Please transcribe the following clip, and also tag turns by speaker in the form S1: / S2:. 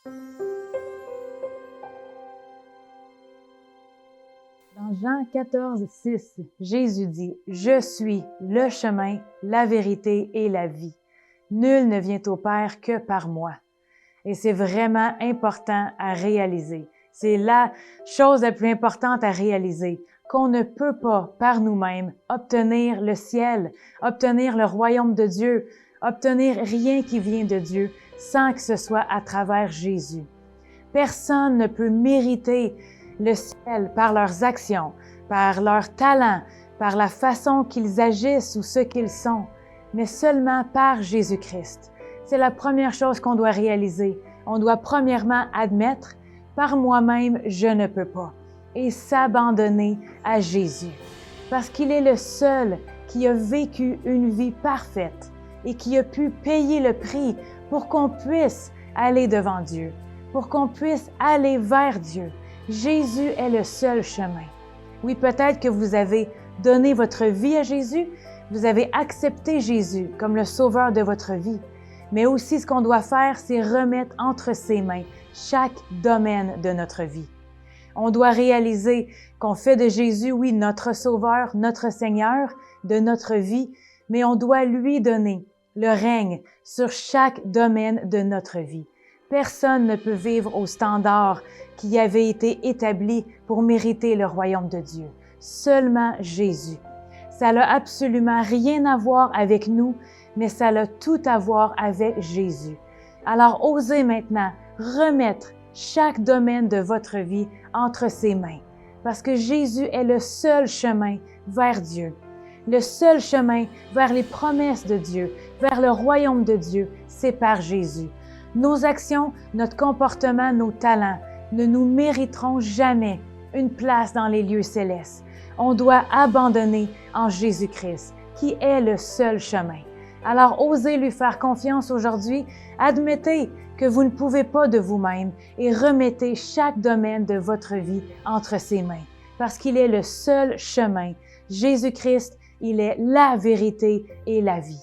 S1: Dans Jean 14, 6, Jésus dit « Je suis le chemin, la vérité et la vie. Nul ne vient au Père que par moi. » Et c'est vraiment important à réaliser. C'est la chose la plus importante à réaliser, qu'on ne peut pas par nous-mêmes obtenir le ciel, obtenir le royaume de Dieu, obtenir rien qui vient de Dieu sans que ce soit à travers Jésus. Personne ne peut mériter le ciel par leurs actions, par leurs talents, par la façon qu'ils agissent ou ce qu'ils sont, mais seulement par Jésus-Christ. C'est la première chose qu'on doit réaliser. On doit premièrement admettre « par moi-même, je ne peux pas » et s'abandonner à Jésus. Parce qu'il est le seul qui a vécu une vie parfaite et qui a pu payer le prix pour qu'on puisse aller devant Dieu, pour qu'on puisse aller vers Dieu. Jésus est le seul chemin. Oui, peut-être que vous avez donné votre vie à Jésus, vous avez accepté Jésus comme le sauveur de votre vie. Mais aussi, ce qu'on doit faire, c'est remettre entre ses mains chaque domaine de notre vie. On doit réaliser qu'on fait de Jésus, oui, notre sauveur, notre Seigneur de notre vie, mais on doit lui donner le règne sur chaque domaine de notre vie. Personne ne peut vivre au standard qui avait été établi pour mériter le royaume de Dieu. Seulement Jésus. Ça n'a absolument rien à voir avec nous, mais ça a tout à voir avec Jésus. Alors, osez maintenant remettre chaque domaine de votre vie entre ses mains, parce que Jésus est le seul chemin vers Dieu. Le seul chemin vers les promesses de Dieu, vers le royaume de Dieu, c'est par Jésus. Nos actions, notre comportement, nos talents ne nous mériteront jamais une place dans les lieux célestes. On doit abandonner en Jésus-Christ, qui est le seul chemin. Alors, osez lui faire confiance aujourd'hui. Admettez que vous ne pouvez pas de vous-même et remettez chaque domaine de votre vie entre ses mains, parce qu'il est le seul chemin. Jésus-Christ, il est la vérité et la vie.